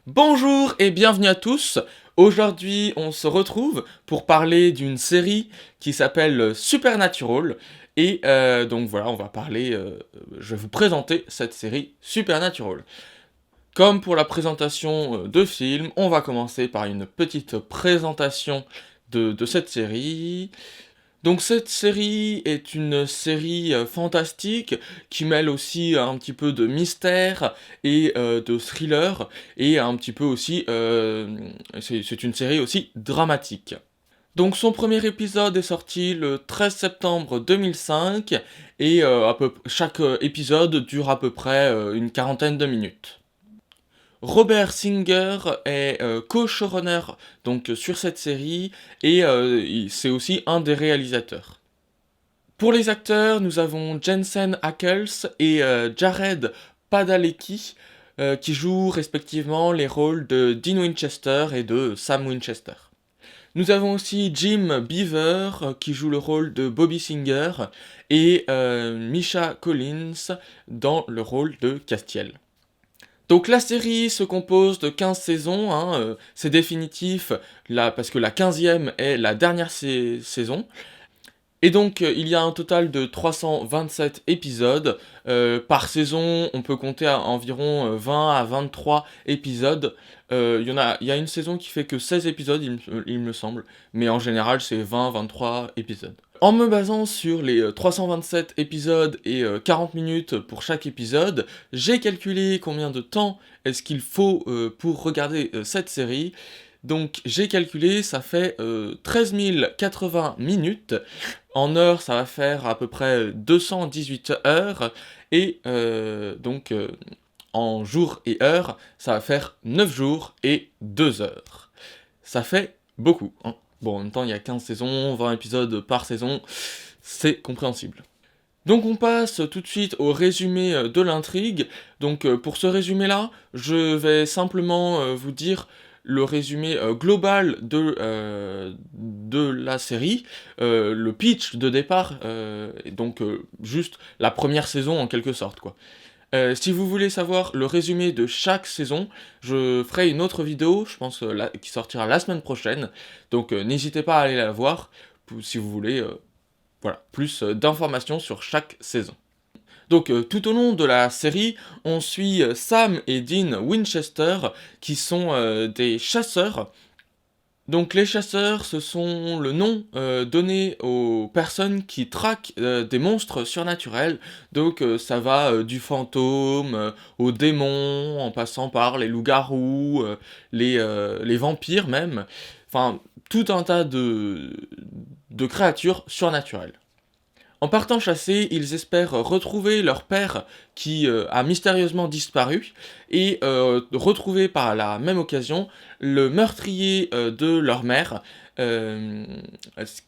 Bonjour et bienvenue à tous. Aujourd'hui, on se retrouve pour parler d'une série qui s'appelle Supernatural. Et donc voilà, je vais vous présenter cette série Supernatural. Comme pour la présentation de film, on va commencer par une petite présentation de cette série. Donc cette série est une série fantastique qui mêle aussi un petit peu de mystère et de thriller et un petit peu aussi, c'est une série aussi dramatique. Donc son premier épisode est sorti le 13 septembre 2005 et chaque épisode dure à peu près une quarantaine de minutes. Robert Singer est co-showrunner donc sur cette série et c'est aussi un des réalisateurs. Pour les acteurs, nous avons Jensen Ackles et Jared Padalecki qui jouent respectivement les rôles de Dean Winchester et de Sam Winchester. Nous avons aussi Jim Beaver qui joue le rôle de Bobby Singer et Misha Collins dans le rôle de Castiel. Donc la série se compose de 15 saisons, c'est définitif parce que la 15e est la dernière saison. Et donc il y a un total de 327 épisodes. Par saison, on peut compter à environ 20 à 23 épisodes. Il y a une saison qui fait que 16 épisodes, il me semble. Mais en général, c'est 20-23 épisodes. En me basant sur les 327 épisodes et 40 minutes pour chaque épisode, j'ai calculé combien de temps est-ce qu'il faut pour regarder cette série. Donc j'ai calculé, ça fait 13 080 minutes. En heures, ça va faire à peu près 218 heures. Et en jours et heures, ça va faire 9 jours et 2 heures. Ça fait beaucoup, hein. Bon, en même temps, il y a 15 saisons, 20 épisodes par saison, c'est compréhensible. Donc on passe tout de suite au résumé de l'intrigue. Donc pour ce résumé-là, je vais simplement vous dire le résumé global de la série, le pitch de départ, et donc juste la première saison en quelque sorte, quoi. Si vous voulez savoir le résumé de chaque saison, je ferai une autre vidéo, je pense qui sortira la semaine prochaine, donc n'hésitez pas à aller la voir, si vous voulez voilà, plus d'informations sur chaque saison. Donc tout au long de la série, on suit Sam et Dean Winchester, qui sont des chasseurs. Donc les chasseurs, ce sont le nom donné aux personnes qui traquent des monstres surnaturels. Donc ça va du fantôme aux démons, en passant par les loups-garous, les vampires même. Enfin, tout un tas de créatures surnaturelles. En partant chasser, ils espèrent retrouver leur père qui a mystérieusement disparu et retrouver par la même occasion le meurtrier de leur mère, euh,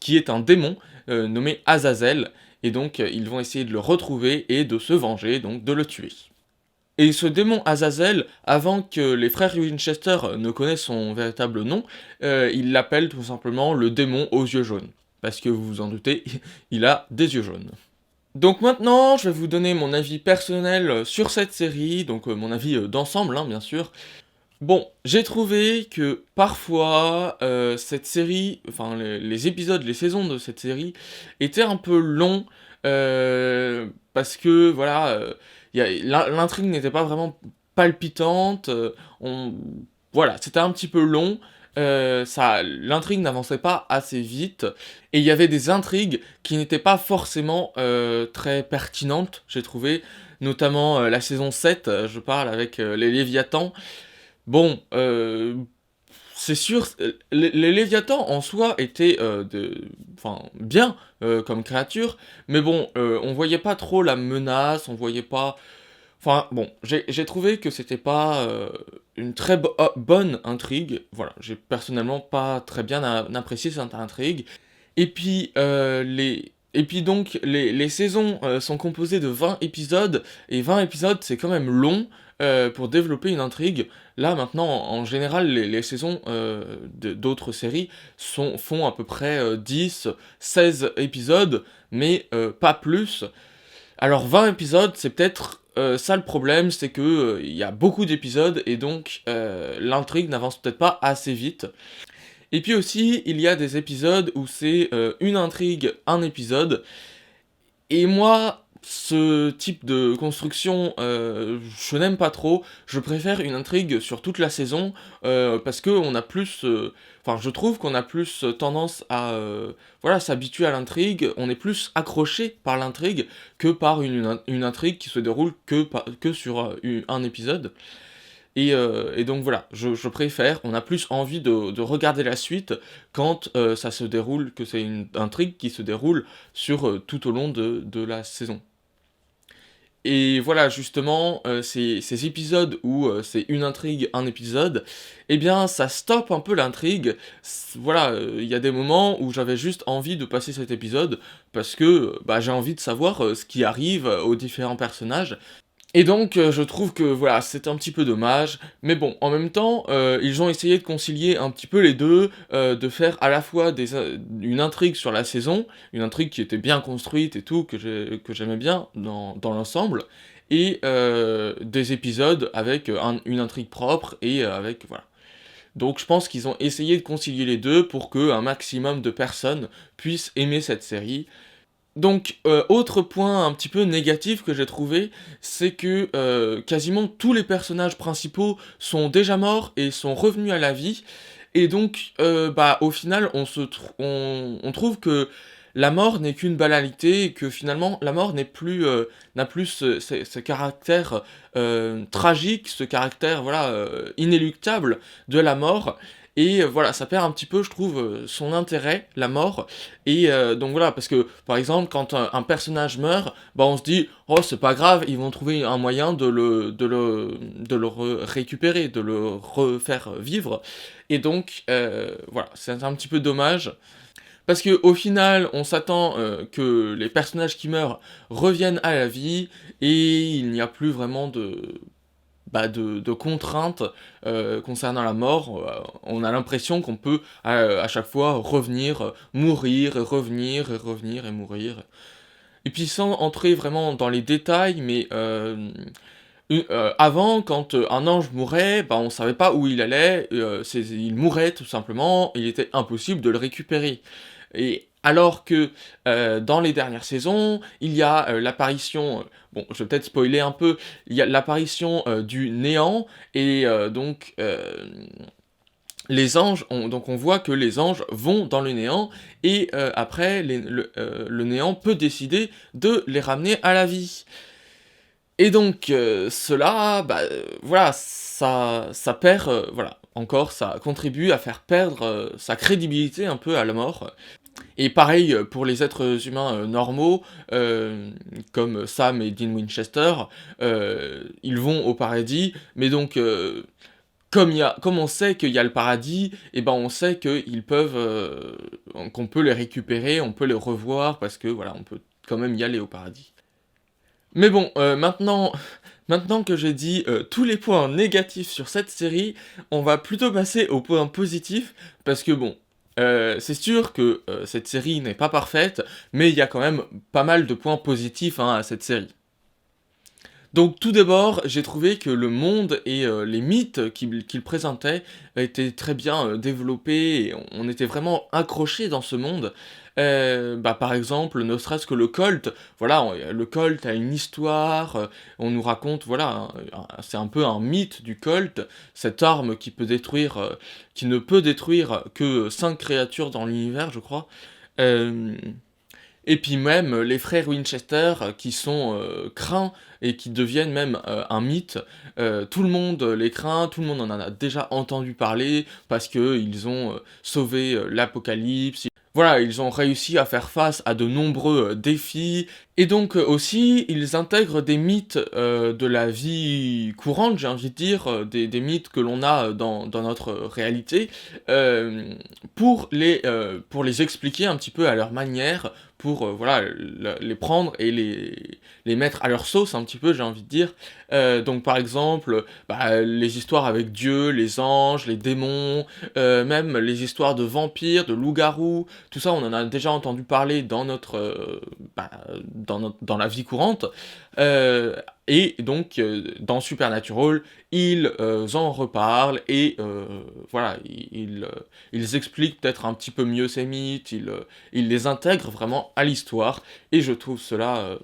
qui est un démon nommé Azazel. Et donc ils vont essayer de le retrouver et de se venger, donc de le tuer. Et ce démon Azazel, avant que les frères Winchester ne connaissent son véritable nom, ils l'appellent tout simplement le démon aux yeux jaunes. Parce que vous vous en doutez, il a des yeux jaunes. Donc maintenant, je vais vous donner mon avis personnel sur cette série, donc mon avis d'ensemble, bien sûr. Bon, j'ai trouvé que parfois, cette série, enfin les épisodes, les saisons de cette série, étaient un peu longs, parce que, voilà, l'intrigue n'était pas vraiment palpitante, voilà, c'était un petit peu long, l'intrigue n'avançait pas assez vite, et il y avait des intrigues qui n'étaient pas forcément très pertinentes, j'ai trouvé, notamment la saison 7, je parle avec les Léviathans. Bon, c'est sûr, les Léviathans en soi étaient bien comme créatures, mais bon, on voyait pas trop la menace, on voyait pas. Enfin bon, j'ai trouvé que c'était pas une très bonne intrigue. Voilà, j'ai personnellement pas très bien apprécié cette intrigue. Et puis, les saisons sont composées de 20 épisodes, et 20 épisodes, c'est quand même long pour développer une intrigue. Là, maintenant, en général, les saisons d'autres séries font à peu près 10, 16 épisodes, mais pas plus. Alors 20 épisodes, c'est peut-être ça le problème, c'est que, il y a beaucoup d'épisodes et donc l'intrigue n'avance peut-être pas assez vite. Et puis aussi, il y a des épisodes où c'est, une intrigue, un épisode et moi, ce type de construction, je n'aime pas trop. Je préfère une intrigue sur toute la saison, parce qu'on a plus, enfin je trouve qu'on a plus tendance à, voilà, s'habituer à l'intrigue. On est plus accroché par l'intrigue que par une intrigue qui se déroule que sur, un épisode. Et donc voilà, je préfère, on a plus envie de regarder la suite quand, ça se déroule que c'est une intrigue qui se déroule sur, tout au long de la saison. Et voilà, justement, ces épisodes où, c'est une intrigue, un épisode, eh bien, ça stoppe un peu l'intrigue. Voilà, il y a des moments où j'avais juste envie de passer cet épisode parce que, bah, j'ai envie de savoir, ce qui arrive, aux différents personnages. Et donc, je trouve que voilà, c'est un petit peu dommage, mais bon, en même temps, ils ont essayé de concilier un petit peu les 2, de faire à la fois une intrigue sur la saison, une intrigue qui était bien construite et tout, que j'aimais bien dans l'ensemble, et des épisodes avec, une intrigue propre et avec voilà. Donc je pense qu'ils ont essayé de concilier les 2 pour qu'un maximum de personnes puissent aimer cette série. Donc, autre point un petit peu négatif que j'ai trouvé, c'est que, quasiment tous les personnages principaux sont déjà morts et sont revenus à la vie et donc, bah, au final, on trouve que la mort n'est qu'une banalité et que finalement la mort n'a plus ce caractère, tragique, ce caractère, voilà, inéluctable de la mort et voilà, ça perd un petit peu, je trouve, son intérêt, la mort et donc voilà, parce que, par exemple, quand un personnage meurt, bah, on se dit: «Oh, c'est pas grave, ils vont trouver un moyen de le récupérer, de le refaire vivre» et donc voilà, c'est un petit peu dommage. Parce que au final, on s'attend, que les personnages qui meurent reviennent à la vie et il n'y a plus vraiment bah, de contraintes, concernant la mort. On a l'impression qu'on peut à chaque fois revenir, mourir et revenir et revenir et mourir. Et puis sans entrer vraiment dans les détails, mais avant quand, un ange mourait, bah, on savait pas où il allait, il mourait tout simplement, il était impossible de le récupérer. Et alors que, dans les dernières saisons, il y a, l'apparition, bon, je vais peut-être spoiler un peu, il y a l'apparition, du néant et donc les anges on voit que les anges vont dans le néant et après le néant peut décider de les ramener à la vie. Et donc cela, bah, voilà, ça perd, voilà, encore ça contribue à faire perdre, sa crédibilité un peu à la mort. Et pareil, pour les êtres humains, normaux, comme Sam et Dean Winchester, ils vont au paradis, mais donc comme on sait qu'il y a le paradis, et ben, on sait qu'ils peuvent, qu'on peut les récupérer, on peut les revoir parce que voilà, on peut quand même y aller au paradis. Mais bon, maintenant que j'ai dit, tous les points négatifs sur cette série, on va plutôt passer aux points positifs parce que bon, c'est sûr que, cette série n'est pas parfaite, mais il y a quand même pas mal de points positifs, hein, à cette série. Donc tout d'abord, j'ai trouvé que le monde et les mythes qu'il présentait étaient très bien, développés et on était vraiment accrochés dans ce monde. Bah, par exemple, ne serait-ce que le Colt, voilà, le Colt a une histoire, on nous raconte, voilà, c'est un peu un mythe du Colt, cette arme qui ne peut détruire que 5 créatures dans l'univers, je crois. Hem et puis même, les frères Winchester, qui sont, craints et qui deviennent même, un mythe. Tout le monde les craint, tout le monde en a déjà entendu parler parce qu'ils ont, sauvé, l'apocalypse. Voilà, ils ont réussi à faire face à de nombreux, défis et donc, aussi, ils intègrent des mythes, de la vie courante, j'ai envie de dire, des mythes que l'on a, dans notre réalité, hem, pour les expliquer un petit peu à leur manière, pour, voilà, les prendre et les mettre à leur sauce un petit peu, j'ai envie de dire. Donc par exemple, bah, les histoires avec Dieu, les anges, les démons, même les histoires de vampires, de loups-garous, tout ça on en a déjà entendu parler dans notre, bah, dans la vie courante. Heu Et donc, dans Supernatural, ils en reparlent et voilà, ils expliquent peut-être un petit peu mieux ces mythes, ils les intègrent vraiment à l'histoire, et je trouve cela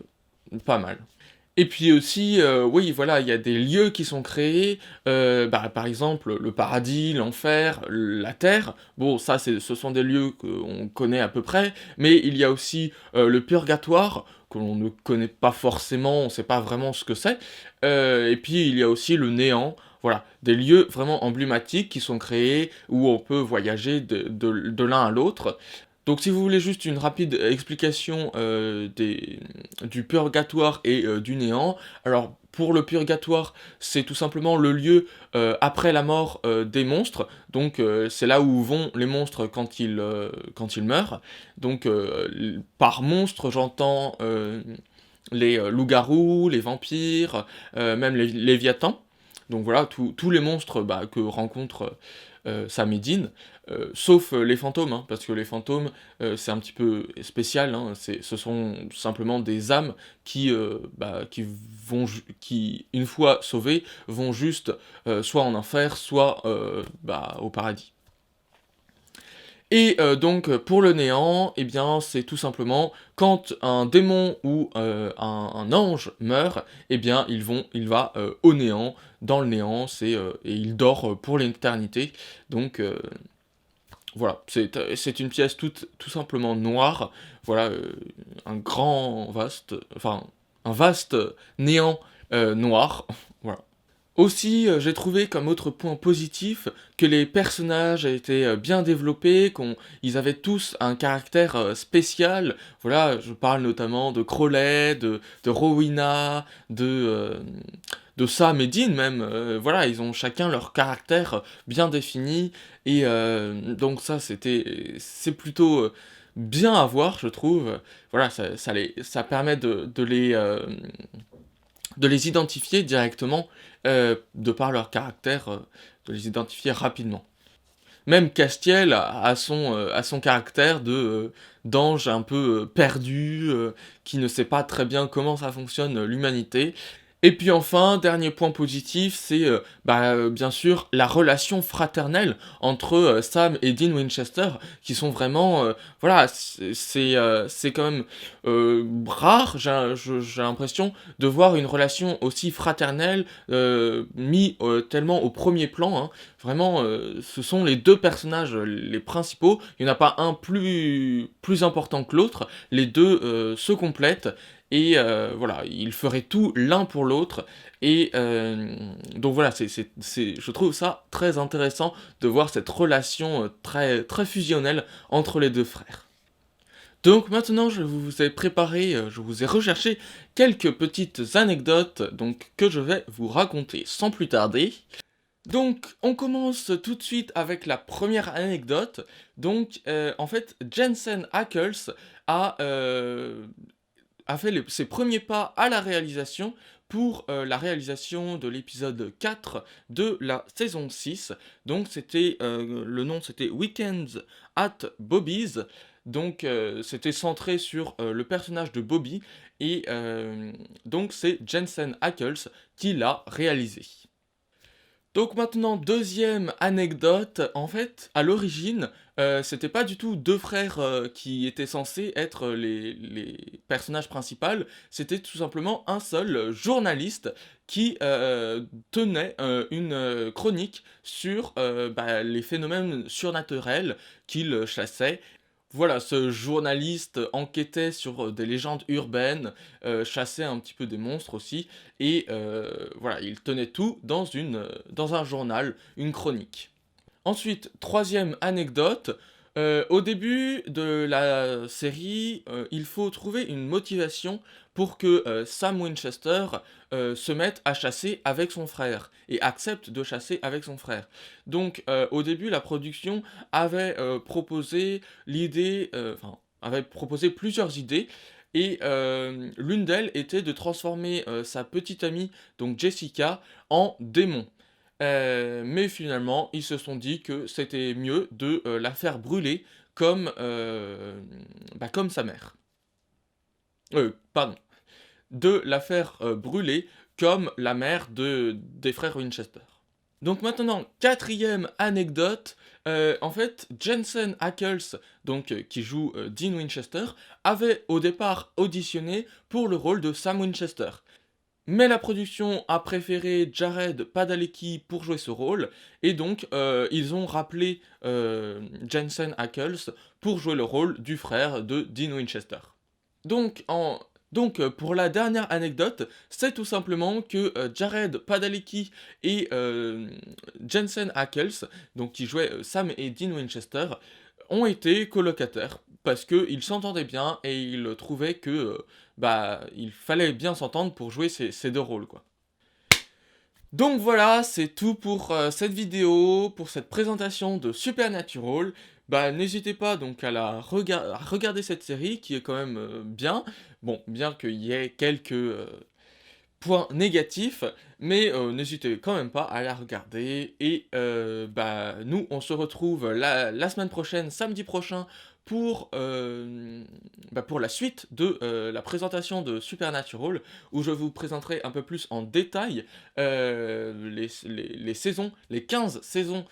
pas mal. Et puis aussi, oui, voilà, il y a des lieux qui sont créés, par exemple, le paradis, l'enfer, la terre. Bon, ça, ce sont des lieux qu'on connaît à peu près, mais il y a aussi le purgatoire, que l'on ne connaît pas forcément, on ne sait pas vraiment ce que c'est. Et puis, il y a aussi le néant. Voilà, des lieux vraiment emblématiques qui sont créés, où on peut voyager de l'un à l'autre. Donc si vous voulez juste une rapide explication du purgatoire et du néant, alors pour le purgatoire, c'est tout simplement le lieu après la mort des monstres, donc c'est là où vont les monstres quand ils meurent. Donc par monstre, j'entends les loups-garous, les vampires, même les léviathans. Donc voilà, tous les monstres que rencontre Sam et Dean, sauf les fantômes, hein, parce que les fantômes, c'est un petit peu spécial, hein, ce sont simplement des âmes qui, une fois sauvées, vont juste soit en enfer, soit au paradis. Et donc pour le néant, eh bien c'est tout simplement quand un démon ou un ange meurt, eh bien il va au néant, dans le néant, et il dort pour l'éternité. Donc voilà, c'est une pièce tout simplement noire, voilà, un vaste néant noir, voilà. Aussi, j'ai trouvé comme autre point positif que les personnages étaient bien développés, ils avaient tous un caractère spécial. Voilà, je parle notamment de Crowley, de Rowena, de Sam et Dean même. Voilà, ils ont chacun leur caractère bien défini, et donc c'est plutôt bien à voir, je trouve. Voilà, ça permet de les identifier directement, de par leur caractère, de les identifier rapidement. Même Castiel a son caractère d'ange un peu perdu, qui ne sait pas très bien comment ça fonctionne l'humanité. Et puis enfin, dernier point positif, c'est bien sûr la relation fraternelle entre Sam et Dean Winchester, qui sont vraiment, voilà, c'est quand même rare, j'ai l'impression, de voir une relation aussi fraternelle mis tellement au premier plan, hein. Vraiment, ce sont les deux personnages les principaux, il n'y en a pas un plus important que l'autre, les deux se complètent, et voilà, ils feraient tout l'un pour l'autre, et donc voilà, je trouve ça très intéressant de voir cette relation très, très fusionnelle entre les deux frères. Donc maintenant, je vous ai préparé, je vous ai recherché quelques petites anecdotes donc, que je vais vous raconter sans plus tarder. Donc, on commence tout de suite avec la première anecdote. Donc, en fait, Jensen Ackles a, euh, a fait ses premiers pas à la réalisation pour la réalisation de l'épisode 4 de la saison 6. Donc, le nom c'était Weekends at Bobby's. Donc, c'était centré sur le personnage de Bobby. Et donc, c'est Jensen Ackles qui l'a réalisé. Donc maintenant, deuxième anecdote, en fait, à l'origine, c'était pas du tout deux frères qui étaient censés être les personnages principaux, c'était tout simplement un seul journaliste qui tenait une chronique sur les phénomènes surnaturels qu'il chassait. Voilà, ce journaliste enquêtait sur des légendes urbaines, chassait un petit peu des monstres aussi, et voilà, il tenait tout dans un journal, une chronique. Ensuite, troisième anecdote, au début de la série, il faut trouver une motivation pour que Sam Winchester se mette à chasser avec son frère et accepte de chasser avec son frère. Donc au début, la production avait proposé avait proposé plusieurs idées, et l'une d'elles était de transformer sa petite amie, donc Jessica, en démon. Mais finalement, ils se sont dit que c'était mieux de la faire brûler comme sa mère. Pardon. De la faire brûler comme la mère des frères Winchester. Donc maintenant, quatrième anecdote, en fait, Jensen Ackles, donc qui joue Dean Winchester, avait au départ auditionné pour le rôle de Sam Winchester. Mais la production a préféré Jared Padalecki pour jouer ce rôle, et donc ils ont rappelé Jensen Ackles pour jouer le rôle du frère de Dean Winchester. Donc, pour la dernière anecdote, c'est tout simplement que Jared Padalecki et Jensen Ackles, donc qui jouaient Sam et Dean Winchester, ont été colocataires parce qu'ils s'entendaient bien et ils trouvaient que il fallait bien s'entendre pour jouer ces deux rôles, quoi. Donc voilà, c'est tout pour cette vidéo, pour cette présentation de Supernatural. N'hésitez pas donc à regarder cette série qui est quand même bien. Bon, bien qu'il y ait quelques points négatifs, mais n'hésitez quand même pas à la regarder. Et nous, on se retrouve la semaine prochaine, samedi prochain, pour la suite de la présentation de Supernatural, où je vous présenterai un peu plus en détail les saisons, les 15 saisons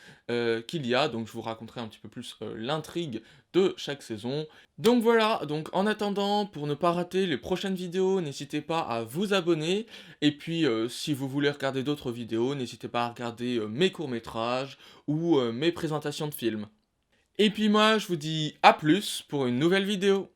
qu'il y a. Donc je vous raconterai un petit peu plus l'intrigue de chaque saison. Donc voilà, donc en attendant, pour ne pas rater les prochaines vidéos, n'hésitez pas à vous abonner. Et puis si vous voulez regarder d'autres vidéos, n'hésitez pas à regarder mes courts-métrages ou mes présentations de films. Et puis moi, je vous dis à plus pour une nouvelle vidéo.